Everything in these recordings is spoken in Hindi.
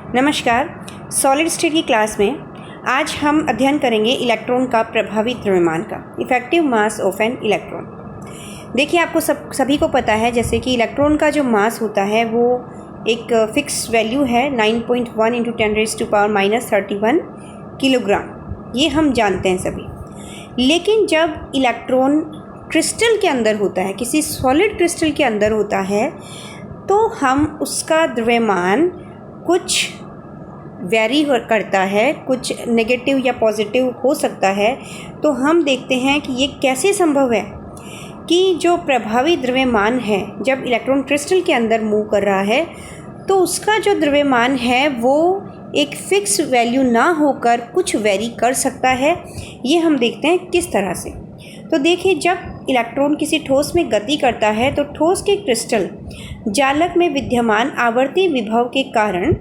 नमस्कार। सॉलिड स्टेट की क्लास में आज हम अध्ययन करेंगे इलेक्ट्रॉन का प्रभावी द्रव्यमान का, effective mass of an electron. देखिए, आपको सभी को पता है जैसे कि इलेक्ट्रॉन का जो मास होता है वो एक फिक्स वैल्यू है 9.1 × 10⁻⁻31 किलोग्राम। ये हम जानते हैं सभी। लेकिन जब इलेक्ट्रॉन क्रिस्टल के अंदर होता है, किसी सॉलिड क्रिस्टल के अंदर होता है, तो हम उसका द्रव्यमान कुछ वेरी करता है, कुछ नेगेटिव या पॉजिटिव हो सकता है। तो हम देखते हैं कि ये कैसे संभव है कि जो प्रभावी द्रव्यमान है, जब इलेक्ट्रॉन क्रिस्टल के अंदर मूव कर रहा है तो उसका जो द्रव्यमान है वो एक फिक्स वैल्यू ना होकर कुछ वेरी कर सकता है। ये हम देखते हैं किस तरह से। तो देखिए, जब इलेक्ट्रॉन किसी ठोस में गति करता है तो ठोस के क्रिस्टल जालक में विद्यमान आवर्ती विभव के कारण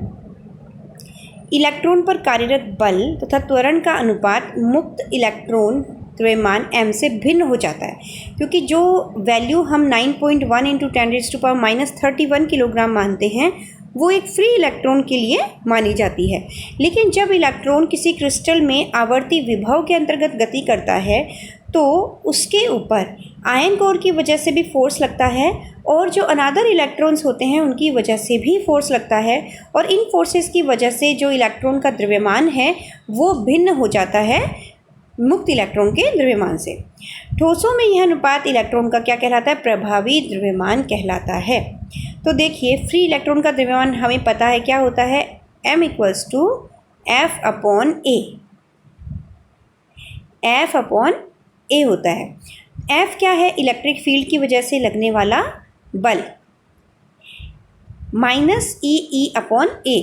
इलेक्ट्रॉन पर कार्यरत बल तथा त्वरण का अनुपात मुक्त इलेक्ट्रॉन द्रव्यमान m से भिन्न हो जाता है, क्योंकि जो वैल्यू हम 9.1 × 10⁻31 किलोग्राम मानते हैं वो एक फ्री इलेक्ट्रॉन के लिए मानी जाती है। लेकिन जब इलेक्ट्रॉन किसी क्रिस्टल में आवर्ती विभव के अंतर्गत गति करता है तो उसके ऊपर आयन कोर की वजह से भी फोर्स लगता है और जो अनदर इलेक्ट्रॉन्स होते हैं उनकी वजह से भी फोर्स लगता है, और इन फोर्सेस की वजह से जो इलेक्ट्रॉन का द्रव्यमान है वो भिन्न हो जाता है मुक्त इलेक्ट्रॉन के द्रव्यमान से। ठोसों में यह अनुपात इलेक्ट्रॉन का क्या कहलाता है? प्रभावी द्रव्यमान कहलाता है। तो देखिए, फ्री इलेक्ट्रॉन का द्रव्यमान हमें पता है क्या होता है, m = F/A। F/A होता है। F क्या है? इलेक्ट्रिक फील्ड की वजह से लगने वाला बल -EE/A।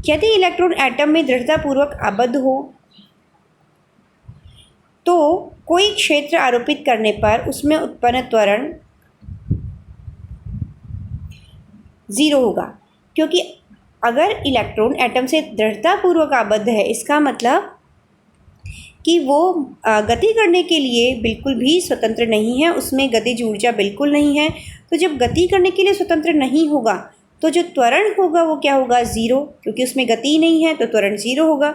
यदि इलेक्ट्रॉन एटम में दृढ़तापूर्वक आबद्ध हो तो कोई क्षेत्र आरोपित करने पर उसमें उत्पन्न त्वरण 0 होगा, क्योंकि अगर इलेक्ट्रॉन एटम से दृढ़तापूर्वक आबद्ध है इसका मतलब कि वो गति करने के लिए बिल्कुल भी स्वतंत्र नहीं है, उसमें गतिज ऊर्जा बिल्कुल नहीं है। तो जब गति करने के लिए स्वतंत्र नहीं होगा तो जो त्वरण होगा वो क्या होगा? 0, क्योंकि उसमें गति नहीं है तो त्वरण 0 होगा।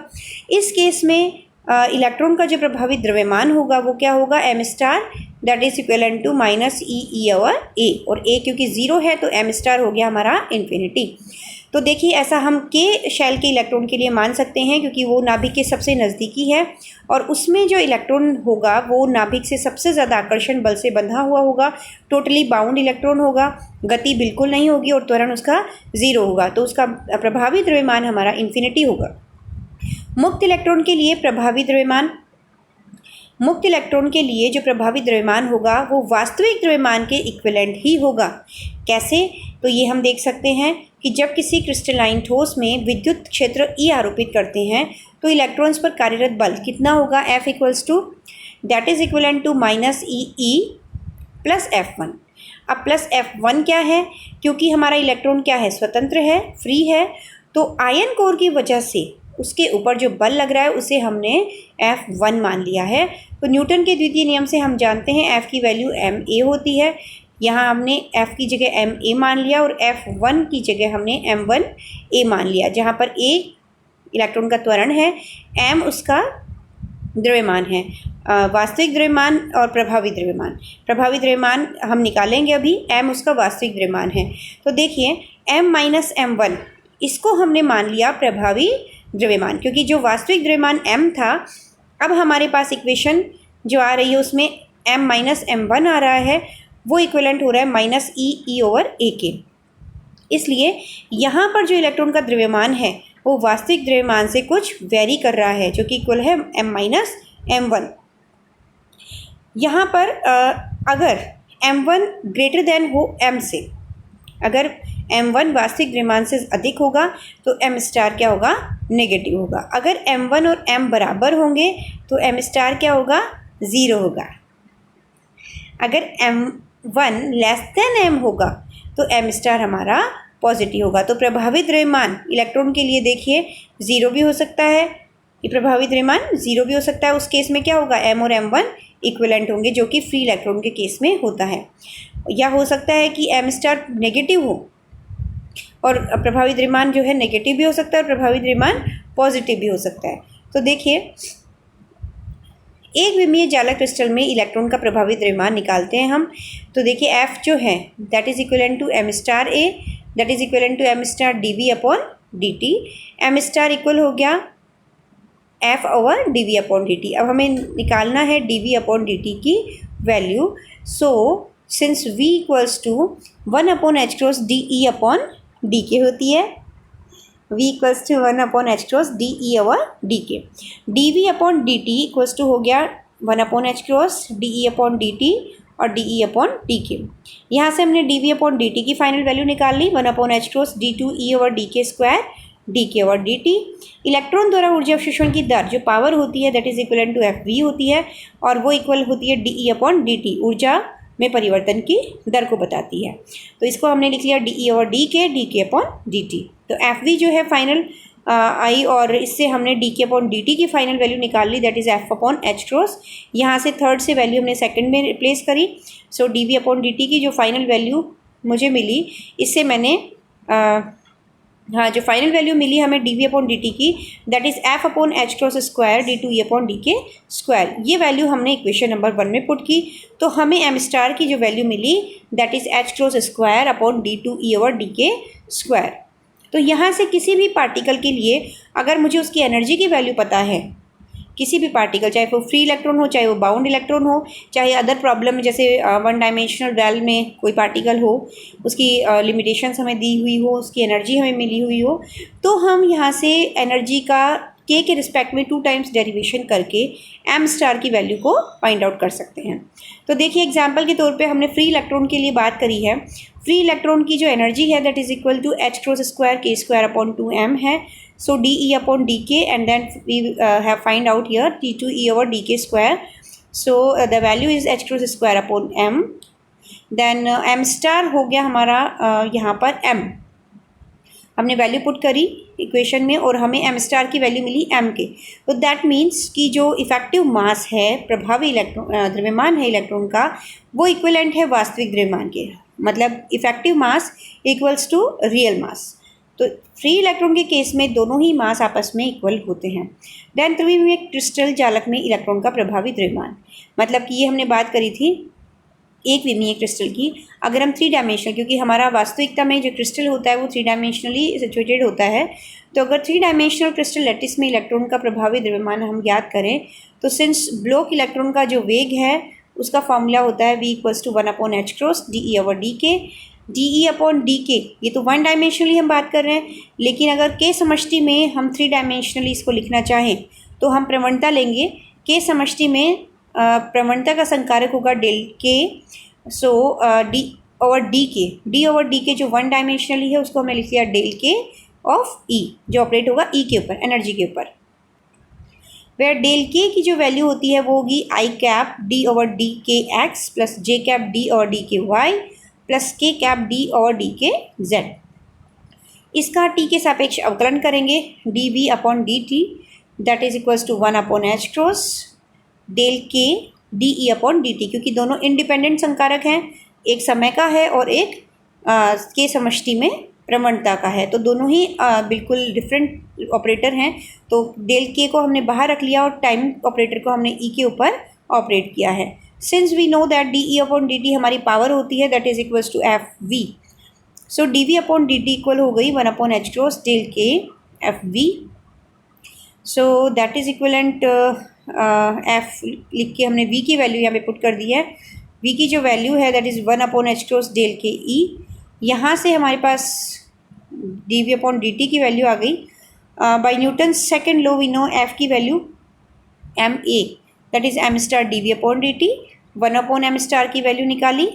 इस केस में इलेक्ट्रॉन का जो प्रभावी द्रव्यमान होगा वो क्या होगा? m star that is equivalent to -EE/A, और A क्योंकि 0 है तो m स्टार हो गया हमारा इन्फिनिटी। तो देखिए, ऐसा हम के शेल के इलेक्ट्रॉन के लिए मान सकते हैं क्योंकि वो नाभिक के सबसे नज़दीकी है और उसमें जो इलेक्ट्रॉन होगा वो नाभिक से सबसे ज़्यादा आकर्षण बल से बंधा हुआ होगा, टोटली बाउंड इलेक्ट्रॉन होगा, गति बिल्कुल नहीं होगी और त्वरण उसका 0 होगा। तो उसका प्रभावी द्रव्यमान हमारा इन्फिनिटी होगा। मुक्त इलेक्ट्रॉन के लिए जो प्रभावी द्रव्यमान होगा वो वास्तविक द्रव्यमान के इक्विवेलेंट ही होगा। कैसे? तो ये हम देख सकते हैं कि जब किसी क्रिस्टलाइन ठोस में विद्युत क्षेत्र E आरोपित करते हैं तो इलेक्ट्रॉन्स पर कार्यरत बल कितना होगा? F = -EE+F1। अब +F1 क्या है? क्योंकि हमारा इलेक्ट्रॉन क्या है? स्वतंत्र है, फ्री है, तो आयन कोर की वजह से उसके ऊपर जो बल लग रहा है उसे हमने F1 मान लिया है। तो न्यूटन के द्वितीय नियम से हम जानते हैं F की वैल्यू ma होती है। यहाँ हमने F की जगह ma मान लिया और F1 की जगह हमने m1a मान लिया, जहाँ पर a इलेक्ट्रॉन का त्वरण है, m उसका द्रव्यमान है। वास्तविक द्रव्यमान और प्रभावी द्रव्यमान हम निकालेंगे अभी। m उसका वास्तविक द्रव्यमान है। तो देखिए, m - m1 इसको हमने मान लिया प्रभावी द्रव्यमान, क्योंकि जो वास्तविक द्रव्यमान m था, अब हमारे पास इक्वेशन जो आ रही है उसमें m - m1 आ रहा है, वो इक्विवेलेंट हो रहा है -EE/A के। इसलिए यहाँ पर जो इलेक्ट्रॉन का द्रव्यमान है वो वास्तविक द्रव्यमान से कुछ वेरी कर रहा है, जो कि इक्वल है m - m1। यहाँ पर अगर m1 ग्रेटर देन हो m से, अगर m1 वास्तविक द्रव्यमान से अधिक होगा तो m स्टार क्या होगा? नेगेटिव होगा। अगर m1 और m बराबर होंगे तो m स्टार क्या होगा? 0 होगा। अगर m1 लेस देन m होगा तो m स्टार हमारा पॉजिटिव होगा। तो प्रभावी द्रव्यमान इलेक्ट्रॉन के लिए देखिए 0 भी हो सकता है, ये प्रभावी द्रव्यमान 0 भी हो सकता है। उस केस में क्या होगा? m और m1 इक्विवेलेंट होंगे, जो कि फ्री इलेक्ट्रॉन के केस में होता है। या हो सकता है कि m स्टार नेगेटिव हो और प्रभावी द्रव्यमान जो है नेगेटिव भी हो सकता है और प्रभावी द्रव्यमान पॉजिटिव भी हो सकता है। तो देखिए, एक विमीय जालक क्रिस्टल में इलेक्ट्रॉन का प्रभावी द्रव्यमान निकालते हैं हम। तो देखिए एफ जो है that is equivalent to M star A, that is equivalent to M star D V upon D T. M star equal हो गया F over D V upon D T. अब हमें निकालना है D V upon D T की value. So since V equals to 1 upon H cross D E upon D K होती है, v equals to 1 upon H cross D E over D K. D V upon D T equals to हो गया 1 upon H cross D E upon D T और D E upon D K. यहाँ से हमने D V upon D T की फाइनल वैल्यू निकाल ली, 1 upon H cross D two E over D K square D K over D T. Electron द्वारा ऊर्जा अवशोषण की दर जो पावर होती है that is equal to F we होती है और वो इक्वल होती है D E upon D T, ऊर्जा में परिवर्तन की दर को बताती है। तो इसको हमने लिख लिया D E over D K upon D T. तो एफ वी जो है फाइनल आई और इससे हमने D K upon D T की फाइनल वैल्यू निकाल ली that is F upon H cross. यहाँ से थर्ड से वैल्यू हमने सेकंड में रिप्लेस करी। So D V upon D T की जो फाइनल वैल्यू मुझे मिली, इससे मैंने जो फाइनल वैल्यू मिली हमें D V upon D T की that is F upon H cross square D two E upon D K square. ये वैल्यू हमने इक्वेशन नंबर 1 में पुट की। तो हमें एम स्टार की जो वैल्यू मिली that is H cross square upon D two E over D K square. तो यहाँ से किसी भी पार्टिकल के लिए अगर मुझे उसकी एनर्जी की वैल्यू पता है, किसी भी पार्टिकल, चाहे वो फ्री इलेक्ट्रॉन हो, चाहे वो बाउंड इलेक्ट्रॉन हो, चाहे अदर प्रॉब्लम जैसे 1 डायमेंशनल रेल में कोई पार्टिकल हो, उसकी लिमिटेशंस हमें दी हुई हो, उसकी एनर्जी हमें मिली हुई हो, तो हम यहाँ से एनर्जी का के रिस्पेक्ट में 2 टाइम्स डेरिवेशन करके एम स्टार की वैल्यू को फाइंड आउट कर सकते हैं। तो देखिए एग्जांपल के तौर पे हमने फ्री इलेक्ट्रॉन के लिए बात करी है। फ्री इलेक्ट्रॉन की जो एनर्जी है that is equal to H cross square K square upon 2m है। So D E upon D K and then we have find out here T two E over D K square. So the value is H cross square upon m। Then M star हो गया हमारा यहाँ पर m, हमने वैल्यू पुट करी इक्वेशन में और हमें एम स्टार की वैल्यू मिली m के। तो दैट मीन्स कि जो इफेक्टिव मास है, प्रभावी इलेक्ट्रॉन द्रव्यमान है इलेक्ट्रॉन का, वो इक्विवेलेंट है वास्तविक द्रव्यमान के। मतलब effective mass equals to real mass. तो फ्री इलेक्ट्रॉन के केस में दोनों ही मास आपस में इक्वल होते हैं। देन त्रिविमीय क्रिस्टल जालक में इलेक्ट्रॉन का प्रभावी द्रव्यमान, मतलब कि ये हमने बात करी थी एक विमीय क्रिस्टल की। अगर हम 3 डायमेंशनल, क्योंकि हमारा वास्तविकता में जो क्रिस्टल होता है वो 3 डायमेंशनली सिचुएटेड होता है, तो अगर 3 डायमेंशनल क्रिस्टल लैटिस में इलेक्ट्रॉन का प्रभावी द्रव्यमान हम ज्ञात करें तो सिंस ब्लॉक इलेक्ट्रॉन का जो वेग है उसका फॉर्मूला होता है v equals to 1 upon H cross D E over D K. D E upon D K ये तो 1 डायमेंशनली हम बात कर रहे हैं, लेकिन अगर के समष्टि में हम 3 डायमेंशनली इसको लिखना चाहें तो हम प्रवणता लेंगे। के समष्टि में प्रवणता का संकारक होगा डेल के। सो डी ओवर डी के जो 1 डायमेंशनली है उसको हमें लिख लिया डेल के ऑफ ई, जो ऑपरेट होगा ई के ऊपर, एनर्जी के ऊपर। वेयर डेल के की जो वैल्यू होती है वो होगी I cap D over D K X plus J cap D over D K Y plus K cap D over D K Z. इसका टी के सापेक्ष अवकलन करेंगे D V upon D T that is equals to 1 upon H cross del K D E upon D T, क्योंकि दोनों इंडिपेंडेंट संकारक हैं, एक समय का है और एक के समष्टि में प्रवणता का है, तो दोनों ही बिल्कुल डिफरेंट ऑपरेटर हैं। तो डेल के को हमने बाहर रख लिया और टाइम ऑपरेटर को हमने ई के ऊपर ऑपरेट किया है। Since we know that D E upon D T हमारी पावर होती है that is equals to F V. So D V upon D T equal हो गई 1 upon H cross del K F V. So that is equivalent F लिख के हमने वी की वैल्यू यहाँ पे पुट कर दी है। वी की जो वैल्यू है that is 1 upon H cross del के ई। यहाँ से हमारे पास D V upon D T की वैल्यू आ गई। By Newton second law we know F की value M A that is M star D V upon D T. 1 upon M star की वैल्यू निकाली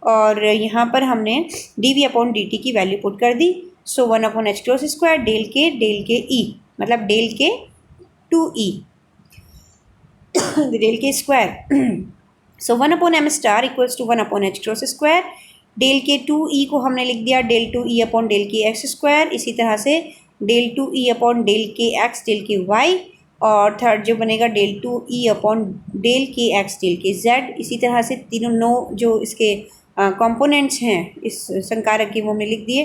और यहाँ पर हमने D V upon D T की वैल्यू पुट कर दी। So 1 upon H cross square del के ई, मतलब del K two E del K square. So 1 upon M star equals to 1 upon H cross square. Del K two E को हमने लिख दिया del two E upon del K X square. इसी तरह से del two E upon del K X del K Y, और थर्ड जो बनेगा del two E upon del K X del K Z. इसी तरह से तीनों जो इसके कंपोनेंट्स हैं इस संकारक के वो हमने लिख दिए।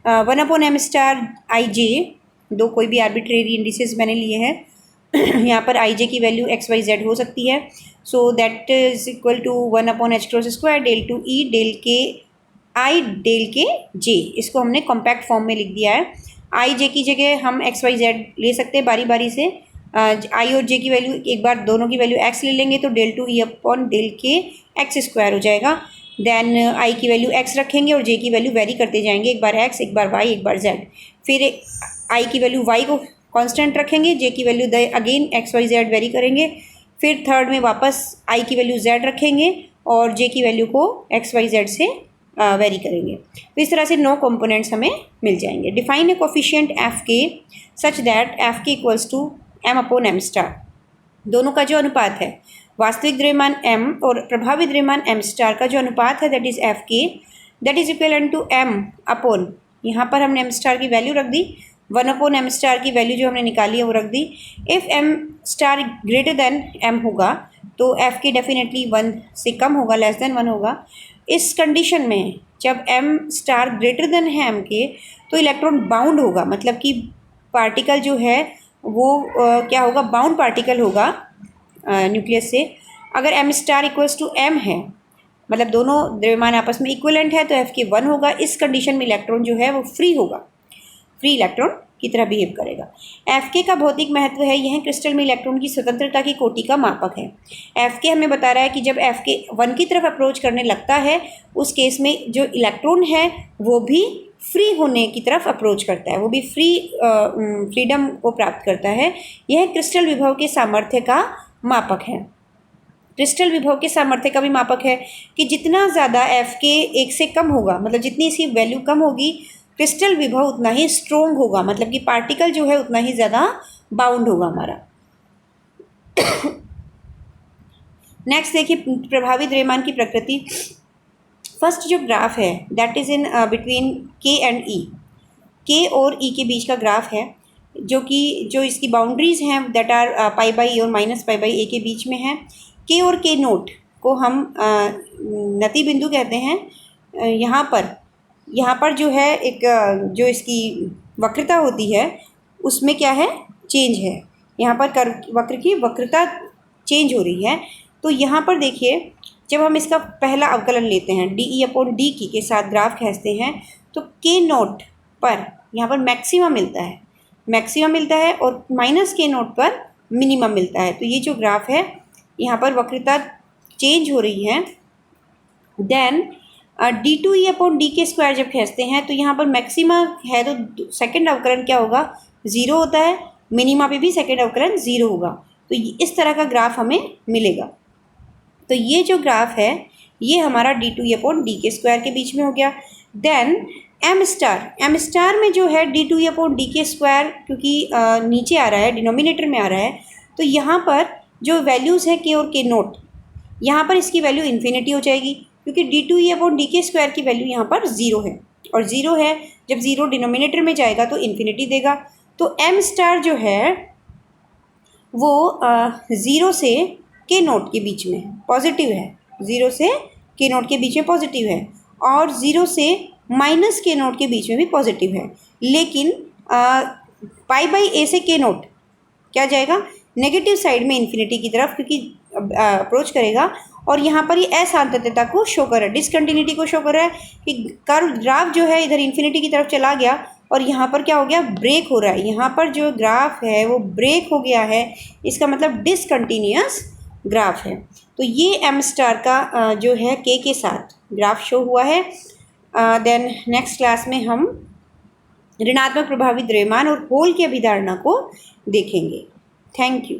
1/m*ij, दो कोई भी आर्बिट्रेरी इंडिसेस मैंने लिए हैं यहाँ पर आई जे की वैल्यू XYZ हो सकती है। So that is equal to 1/h² del two E del K I del के जे। इसको हमने कॉम्पैक्ट फॉर्म में लिख दिया है। आई जे की जगह हम XYZ ले सकते हैं बारी बारी से। आई और जे की वैल्यू एक बार दोनों की वैल्यू x ले लेंगे तो del two E upon del K x² हो जाएगा। देन आई की वैल्यू x रखेंगे और जे की वैल्यू वेरी करते जाएंगे, एक बार x, एक बार y, एक बार z। फिर आई की वैल्यू y को कांस्टेंट रखेंगे, जे की वैल्यू अगेन XYZ वेरी करेंगे। फिर थर्ड में वापस आई की वैल्यू z रखेंगे और जे की वैल्यू को XYZ से वेरी करेंगे। तो इस तरह से 9 कंपोनेंट्स हमें मिल जाएंगे। डिफाइन ए कोफिशिएंट एफ के सच दैट एफ के इक्वल्स टू m/m स्टार। दोनों का जो अनुपात है, वास्तविक द्रव्यमान m और प्रभावी द्रव्यमान m स्टार का जो अनुपात है that is F K, that is equal to m upon, यहाँ पर हमने m स्टार की वैल्यू रख दी, 1/m स्टार की वैल्यू जो हमने निकाली है वो रख दी। If m star greater than m होगा तो एफ के डेफिनेटली 1 से कम होगा, लेस देन 1 होगा। इस कंडीशन में जब m स्टार ग्रेटर देन है m के तो इलेक्ट्रॉन बाउंड होगा, मतलब कि पार्टिकल जो है वो क्या होगा, बाउंड पार्टिकल होगा न्यूक्लियस से। अगर m star equals to m है, मतलब दोनों द्रव्यमान आपस में इक्विवेलेंट है, तो एफ के 1 होगा। इस कंडीशन में इलेक्ट्रॉन जो है वो फ्री होगा, फ्री इलेक्ट्रॉन की तरह बिहेव करेगा। एफ के का भौतिक महत्व है, यह क्रिस्टल में इलेक्ट्रॉन की स्वतंत्रता की कोटि का मापक है। एफ के हमें बता रहा है कि जब एफ के 1 की तरफ अप्रोच करने लगता है उस केस में जो इलेक्ट्रॉन है वो भी फ्री होने की तरफ अप्रोच करता है, वो भी फ्रीडम को प्राप्त करता है। यह क्रिस्टल विभव के सामर्थ्य का मापक है। क्रिस्टल विभव के सामर्थ्य का भी मापक है कि जितना ज़्यादा एफ के 1 से कम होगा, मतलब जितनी इसकी वैल्यू कम होगी, क्रिस्टल विभव उतना ही स्ट्रोंग होगा, मतलब कि पार्टिकल जो है उतना ही ज़्यादा बाउंड होगा हमारा। नेक्स्ट देखिए प्रभावी द्रव्यमान की प्रकृति। फर्स्ट जो ग्राफ है दैट इज़ इन बिटवीन के एंड ई, के और ई के बीच का ग्राफ है, जो इसकी बाउंड्रीज़ हैं दैट आर π/e और -π/a के बीच में है। के और के नोट को हम नति बिंदु कहते हैं। यहाँ पर जो है एक जो इसकी वक्रता होती है उसमें क्या है, चेंज है। यहाँ पर वक्र की वक्रता चेंज हो रही है। तो यहाँ पर देखिए जब हम इसका पहला अवकलन लेते हैं DE/d के साथ ग्राफ खींचते हैं तो के नोट पर यहाँ पर मैक्सिमम मिलता है और -के नोट पर मिनिमम मिलता है। तो ये जो ग्राफ है यहाँ पर वक्रता चेंज हो रही है। देन d2E/d² जब खींचते हैं तो यहाँ पर मैक्सिमा है तो सेकंड अवकलन क्या होगा, 0 होता है, मिनिमा पे भी सेकंड अवकलन 0 होगा। तो इस तरह का ग्राफ हमें मिलेगा। तो ये जो ग्राफ है ये हमारा d2E/d² के बीच में हो गया। देन m स्टार में जो है d2E/d², क्योंकि नीचे आ रहा है, डिनोमिनेटर में आ रहा है, तो यहाँ पर जो वैल्यूज़ है के और के नोट, यहाँ पर इसकी वैल्यू इन्फिनिटी हो जाएगी क्योंकि d2E/d² की वैल्यू यहाँ पर 0 है, और 0 है जब 0 डिनोमिनेटर में जाएगा तो इन्फिनिटी देगा। तो m स्टार जो है वो 0 से के नोट के बीच में पॉजिटिव है, 0 से के नोट के बीच में पॉजिटिव है, और 0 से -के नोट के बीच में भी पॉजिटिव है। लेकिन π/a से के नोट क्या जाएगा, नेगेटिव साइड में इन्फिनिटी की तरफ, क्योंकि अप्रोच करेगा। और यहाँ पर ये असांतत्यता को शो कर रहा है, डिसकंटिन्यूटी को शो कर रहा है कि कर्व ग्राफ जो है इधर इन्फिनिटी की तरफ चला गया और यहाँ पर क्या हो गया, ब्रेक हो रहा है। यहाँ पर जो ग्राफ है वो ब्रेक हो गया है, इसका मतलब डिसकंटिन्यूअस ग्राफ है। तो ये m स्टार का जो है के साथ ग्राफ शो हुआ है। देन नेक्स्ट क्लास में हम ऋणात्मक प्रभावी द्रव्यमान और होल की अभिधारणा को देखेंगे। Thank you.